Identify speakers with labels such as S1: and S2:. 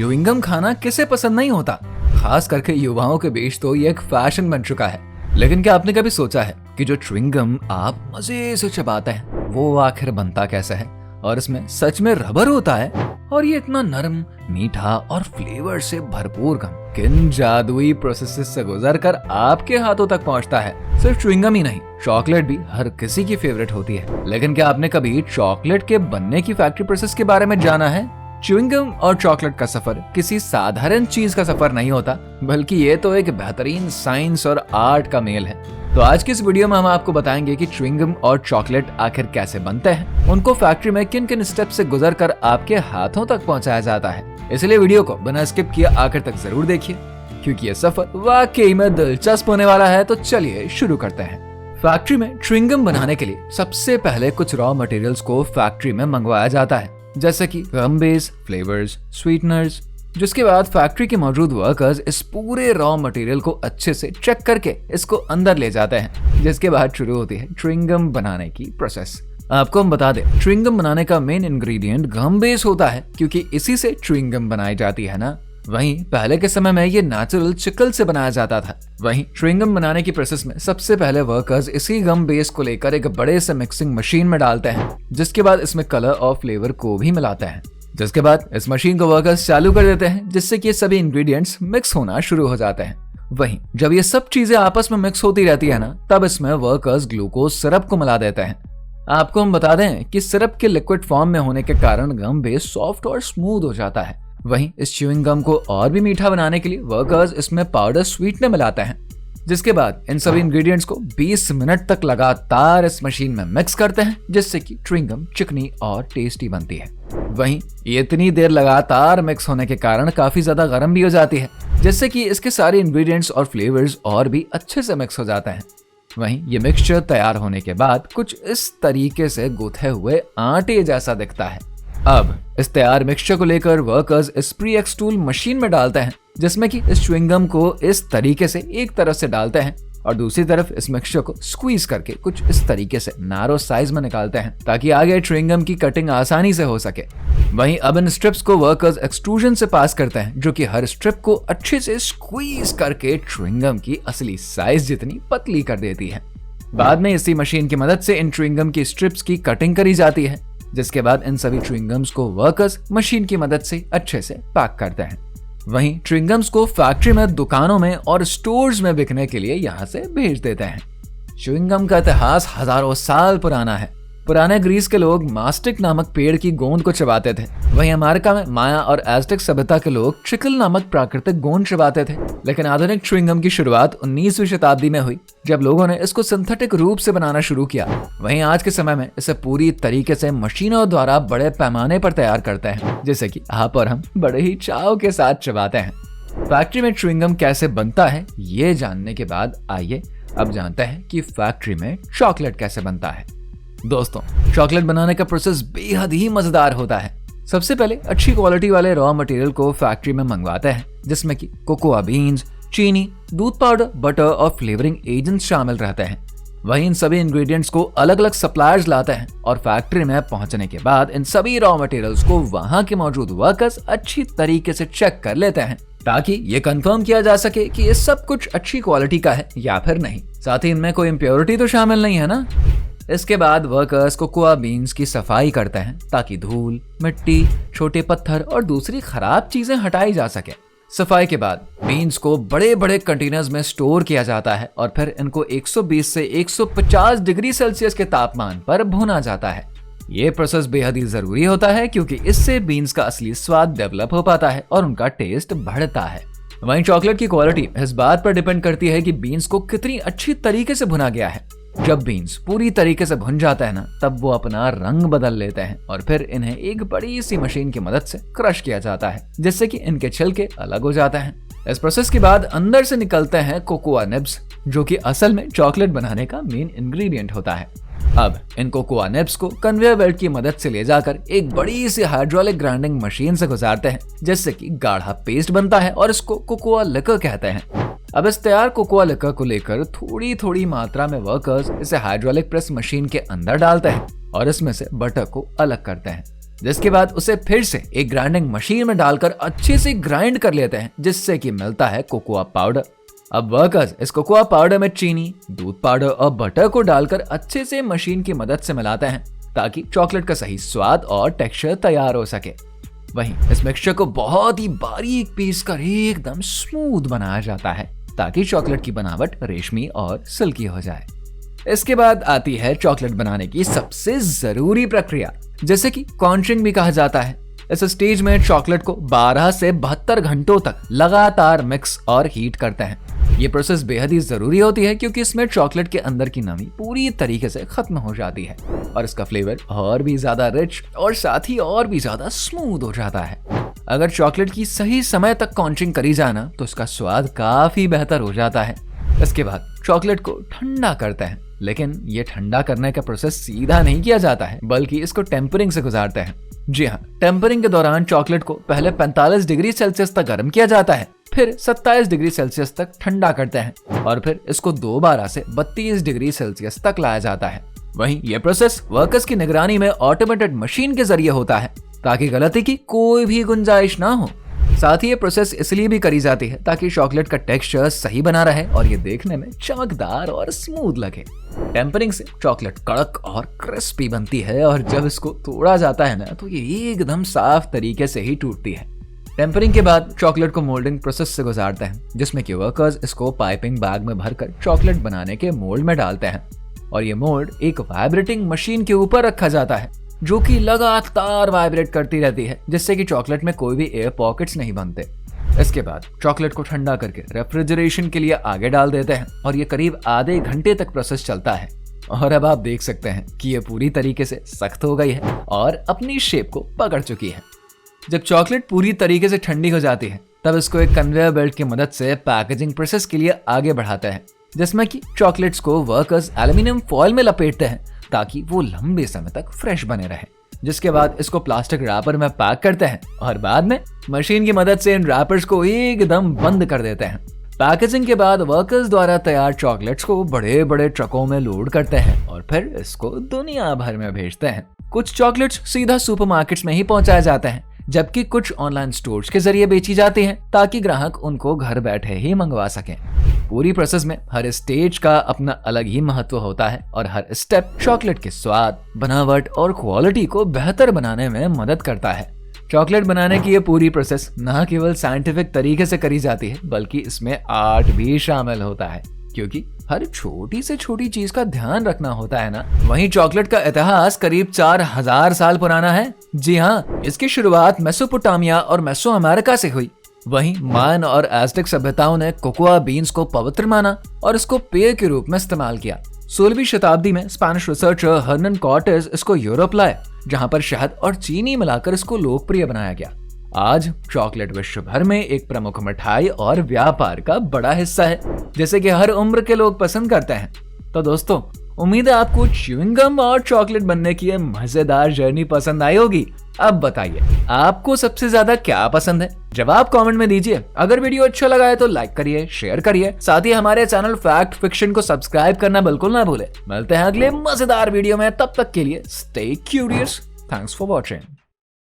S1: Chewing gum खाना किसे पसंद नहीं होता। खास करके युवाओं के बीच तो ये एक फैशन बन चुका है। लेकिन क्या आपने कभी सोचा है कि जो च्युइंगम आप मजे से चबाते हैं वो आखिर बनता कैसे है, और इसमें सच में रबर होता है, और ये इतना नरम, मीठा और फ्लेवर से भरपूर गम किन जादुई प्रोसेस से गुजरकर आपके हाथों तक पहुंचता है। सिर्फ च्युइंगम ही नहीं, चॉकलेट भी हर किसी की फेवरेट होती है। लेकिन क्या आपने कभी चॉकलेट के बनने की फैक्ट्री प्रोसेस के बारे में जाना है? च्युइंगम और चॉकलेट का सफर किसी साधारण चीज का सफर नहीं होता, बल्कि ये तो एक बेहतरीन साइंस और आर्ट का मेल है। तो आज की इस वीडियो में हम आपको बताएंगे कि च्युइंगम और चॉकलेट आखिर कैसे बनते हैं, उनको फैक्ट्री में किन किन स्टेप से गुजरकर आपके हाथों तक पहुंचाया जाता है। इसलिए वीडियो को बिना स्किप किए आखिर तक जरूर देखिए, क्योंकि ये सफर वाकई में दिलचस्प होने वाला है। तो चलिए शुरू करते हैं। फैक्ट्री में च्युइंगम बनाने के लिए सबसे पहले कुछ रॉ मटेरियल्स को फैक्ट्री में मंगवाया जाता है, जैसे कि गम बेस, फ्लेवर्स, स्वीटनर्स। जिसके बाद फैक्ट्री के मौजूद वर्कर्स इस पूरे रॉ मटेरियल को अच्छे से चेक करके इसको अंदर ले जाते हैं, जिसके बाद शुरू होती है च्युइंगम बनाने की प्रोसेस। आपको हम बता दें, च्युइंगम बनाने का मेन इंग्रेडिएंट गम बेस होता है, क्योंकि इसी से च्युइंगम बनाई जाती है ना। वहीं पहले के समय में ये नेचुरल चिकल से बनाया जाता था। वहीं च्युइंगम बनाने की प्रोसेस में सबसे पहले वर्कर्स इसी गम बेस को लेकर एक बड़े से मिक्सिंग मशीन में डालते हैं, जिसके बाद इसमें कलर और फ्लेवर को भी मिलाते हैं। जिसके बाद इस मशीन को वर्कर्स चालू कर देते हैं, जिससे कि सभी इंग्रेडिएंट्स मिक्स होना शुरू हो जाते हैं। वहीं जब ये सब चीजें आपस में मिक्स होती रहती है ना, तब इसमें वर्कर्स ग्लूकोज सिरप को मिला देते हैं। आपको हम बता दें कि सिरप के लिक्विड फॉर्म में होने के कारण गम बेस सॉफ्ट और स्मूथ हो जाता है। वहीं इस च्युइंग गम को और भी मीठा बनाने के लिए वर्कर्स इसमें पाउडर स्वीटनर मिलाते हैं, जिसके बाद इन सभी इंग्रेडिएंट्स को 20 मिनट तक लगातार इस मशीन में मिक्स करते हैं, जिससे कि च्युइंग गम चिकनी और टेस्टी बनती है। वहीं ये इतनी देर लगातार मिक्स होने के कारण काफी ज्यादा गर्म भी हो जाती है, जिससे कि इसके सारे इंग्रेडिएंट्स और फ्लेवर्स और भी अच्छे से मिक्स हो जाते हैं। वहीं ये मिक्सचर तैयार होने के बाद कुछ इस तरीके से गूथे हुए आटे जैसा दिखता है। अब इस तैयार मिक्सचर को लेकर वर्कर्स इस प्री एक्सट्रूड मशीन में डालते हैं, जिसमें कि इस च्युइंगम को इस तरीके से एक तरफ से डालते हैं और दूसरी तरफ इस मिक्सचर को स्क्वीज करके कुछ इस तरीके से नैरो साइज में निकालते हैं, ताकि आगे च्युइंगम की कटिंग आसानी से हो सके। वहीं अब इन स्ट्रिप्स को वर्कर्स एक्सट्रूजन से पास करते हैं, जो कि हर स्ट्रिप को अच्छे से स्क्वीज करके च्युइंगम की असली साइज जितनी पतली कर देती है। बाद में इसी मशीन की मदद से इन च्युइंगम की स्ट्रिप्स की कटिंग करी जाती है, जिसके बाद इन सभी च्युइंगम्स को वर्कर्स मशीन की मदद से अच्छे से पैक करते हैं। वहीं च्युइंगम्स को फैक्ट्री में, दुकानों में और स्टोर्स में बिकने के लिए यहाँ से भेज देते हैं। च्युइंगम का इतिहास हजारों साल पुराना है। पुराने ग्रीस के लोग मास्टिक नामक पेड़ की गोंद को चबाते थे। वहीं अमेरिका में माया और एज़टेक सभ्यता के लोग चिकल नामक प्राकृतिक गोंद चबाते थे। लेकिन आधुनिक च्युइंगम की शुरुआत 19वीं शताब्दी में हुई, जब लोगों ने इसको सिंथेटिक रूप से बनाना शुरू किया। वहीं आज के समय में इसे पूरी तरीके से मशीनों द्वारा बड़े पैमाने पर तैयार करते हैं, जैसे कि आप और हम बड़े ही चाव के साथ चबाते हैं। फैक्ट्री में च्युइंगम कैसे बनता है, ये जानने के बाद आइए अब जानते हैं कि फैक्ट्री में चॉकलेट कैसे बनता है। दोस्तों, चॉकलेट बनाने का प्रोसेस बेहद ही मजेदार होता है। सबसे पहले अच्छी क्वालिटी वाले रॉ मटेरियल को फैक्ट्री में मंगवाते हैं, जिसमें कि कोकोआ बीन्स, चीनी, दूध पाउडर, बटर और फ्लेवरिंग एजेंट्स शामिल रहते हैं। वहीं इन सभी इंग्रेडिएंट्स को अलग अलग सप्लायर्स लाते हैं और फैक्ट्री में पहुंचने के बाद इन सभी रॉ मटेरियल्स को वहां के मौजूद वर्कर्स अच्छी तरीके से चेक कर लेते हैं, ताकि ये कंफर्म किया जा सके कि ये सब कुछ अच्छी क्वालिटी का है या फिर नहीं। साथ ही इनमें कोई इम्प्योरिटी तो शामिल नहीं है ना। इसके बाद वर्कर्स कोकोआ बीन्स की सफाई करते हैं, ताकि धूल, मिट्टी, छोटे पत्थर और दूसरी खराब चीजें हटाई जा सके। सफाई के बाद बीन्स को बड़े बड़े कंटेनर्स में स्टोर किया जाता है और फिर इनको 120 से 150 डिग्री सेल्सियस के तापमान पर भुना जाता है। ये प्रोसेस बेहद ही जरूरी होता है, क्योंकि इससे बीन्स का असली स्वाद डेवलप हो पाता है और उनका टेस्ट बढ़ता है। वहीं चॉकलेट की क्वालिटी इस बात पर डिपेंड करती है कि बीन्स को कितनी अच्छी तरीके से भुना गया है। जब बीन्स पूरी तरीके से भुन जाता है ना, तब वो अपना रंग बदल लेते हैं और फिर इन्हें एक बड़ी सी मशीन की मदद से क्रश किया जाता है, जिससे कि इनके छिलके अलग हो जाते हैं। इस प्रोसेस के बाद अंदर से निकलते हैं कोकोआ निब्स, जो कि असल में चॉकलेट बनाने का मेन इंग्रेडिएंट होता है। अब इन कोकोआ निब्स को कन्वेयर बेल्ट की मदद से ले जाकर एक बड़ी सी हाइड्रोलिक ग्राइंडिंग मशीन से गुजारते हैं, जिससे कि गाढ़ा पेस्ट बनता है और इसको कोकोआ लिकर कहते हैं। अब इस तैयार कोकोआ लिकर को लेकर थोड़ी थोड़ी मात्रा में वर्कर्स इसे हाइड्रोलिक प्रेस मशीन के अंदर डालते हैं और इसमें से बटर को अलग करते हैं। जिसके बाद उसे फिर से एक ग्राइंडिंग मशीन में डालकर अच्छे से ग्राइंड कर लेते हैं, जिससे कि मिलता है कोकोआ पाउडर। अब वर्कर्स इस कोकोआ पाउडर में चीनी, दूध पाउडर और बटर को डालकर अच्छे से मशीन की मदद से मिलाते हैं ताकि चॉकलेट का सही स्वाद और टेक्सचर तैयार हो सके। वहीं इस मिक्सचर को बहुत ही बारीक पीस कर एकदम स्मूथ बनाया जाता है ताकि चॉकलेट की बनावट रेशमी और सिल्की हो जाए। इसके बाद आती है चॉकलेट बनाने की सबसे जरूरी प्रक्रिया, जैसे कि कॉन्चिंग भी कहा जाता है। इस स्टेज में चॉकलेट को 12 से 72 घंटों तक लगातार मिक्स और हीट करते हैं। ये प्रोसेस बेहद ही जरूरी होती है क्योंकि इसमें चॉकलेट के अंदर की नमी पूरी तरीके से खत्म हो जाती है और इसका फ्लेवर और भी ज्यादा रिच और साथ ही और भी ज्यादा स्मूथ हो जाता है। अगर चॉकलेट की सही समय तक कॉन्चिंग करी जाए ना तो इसका स्वाद काफी बेहतर हो जाता है। इसके बाद चॉकलेट को ठंडा करते हैं, लेकिन ये ठंडा करने का प्रोसेस सीधा नहीं किया जाता है बल्कि इसको टेम्परिंग से गुजारते हैं। जी हाँ, टेम्परिंग के दौरान चॉकलेट को पहले 45 डिग्री सेल्सियस तक गर्म किया जाता है, फिर 27 डिग्री सेल्सियस तक ठंडा करते हैं और फिर इसको दोबारा से 32 डिग्री सेल्सियस तक लाया जाता है। वहीं यह प्रोसेस वर्कर्स की निगरानी में ऑटोमेटेड मशीन के जरिए होता है ताकि गलती की कोई भी गुंजाइश ना हो। साथ ही ये प्रोसेस इसलिए भी करी जाती है ताकि चॉकलेट का टेक्सचर सही बना रहे और ये देखने में चमकदार और स्मूथ लगे। टेम्परिंग से चॉकलेट कड़क और क्रिस्पी बनती है और जब इसको तोड़ा जाता है ना तो ये एकदम साफ तरीके से ही टूटती है। टेम्परिंग के बाद चॉकलेट को मोल्डिंग प्रोसेस से गुजारते हैं, जिसमें कि वर्कर्स इसको पाइपिंग बैग में भरकर चॉकलेट बनाने के मोल्ड में डालते हैं और ये मोल्ड एक वाइब्रेटिंग मशीन के ऊपर रखा जाता है जो कि लगातार वाइब्रेट करती रहती है, जिससे कि चॉकलेट में कोई भी एयर पॉकेट्स नहीं बनते। इसके बाद चॉकलेट को ठंडा करके रेफ्रिजरेशन के लिए आगे डाल देते हैं और ये करीब आधे घंटे तक प्रोसेस चलता है। और अब आप देख सकते हैं कि ये पूरी तरीके से सख्त हो गई है और अपनी शेप को पकड़ चुकी है। जब चॉकलेट पूरी तरीके से ठंडी हो जाती है तब इसको एक कन्वेयर बेल्ट की मदद से पैकेजिंग प्रोसेस के लिए आगे बढ़ाते हैं, जिसमें कि चॉकलेट्स को वर्कर्स एल्यूमिनियम फॉइल में लपेटते हैं ताकि वो लंबे समय तक फ्रेश बने रहे। जिसके बाद इसको प्लास्टिक रैपर में पैक करते हैं और बाद में मशीन की मदद से इन रैपर्स को एकदम बंद कर देते हैं। पैकेजिंग के बाद वर्कर्स द्वारा तैयार चॉकलेट्स को बड़े बड़े ट्रकों में लोड करते हैं और फिर इसको दुनिया भर में भेजते हैं। कुछ चॉकलेट्स सीधा सुपरमार्केट्स में ही पहुंचाए जाते हैं, जबकि कुछ ऑनलाइन स्टोर्स के जरिए बेची जाती हैं ताकि ग्राहक उनको घर बैठे ही मंगवा सकें। पूरी प्रोसेस में हर स्टेज का अपना अलग ही महत्व होता है और हर स्टेप चॉकलेट के स्वाद, बनावट और क्वालिटी को बेहतर बनाने में मदद करता है। चॉकलेट बनाने की ये पूरी प्रोसेस न केवल साइंटिफिक तरीके से करी जाती है बल्कि इसमें आर्ट भी शामिल होता है, क्योंकि हर छोटी से छोटी चीज का ध्यान रखना होता है ना। वहीं चॉकलेट का इतिहास करीब 4000 साल पुराना है। जी हाँ, इसकी शुरुआत मेसोपोटामिया और मेसो अमेरिका से हुई। वहीं मायन और एज़टेक सभ्यताओं ने कोकोआ बीन्स को पवित्र माना और इसको पेय के रूप में इस्तेमाल किया। 16वीं शताब्दी में स्पेनिश रिसर्चर हर्नन कॉर्टेज इसको यूरोप लाए, जहां पर शहद और चीनी मिलाकर इसको लोकप्रिय बनाया गया। आज चॉकलेट विश्व भर में एक प्रमुख मिठाई और व्यापार का बड़ा हिस्सा है, जैसे कि हर उम्र के लोग पसंद करते हैं। तो दोस्तों, उम्मीद है आपको च्युइंग गम और चॉकलेट बनने की मजेदार जर्नी पसंद आई होगी। अब बताइए आपको सबसे ज्यादा क्या पसंद है? जवाब कमेंट में दीजिए। अगर वीडियो अच्छा लगा है तो लाइक करिए, शेयर करिए, साथ ही हमारे चैनल फैक्ट फिक्शन को सब्सक्राइब करना बिल्कुल ना भूले। मिलते हैं अगले मजेदार वीडियो में, तब तक के लिए stay curious. Thanks for watching.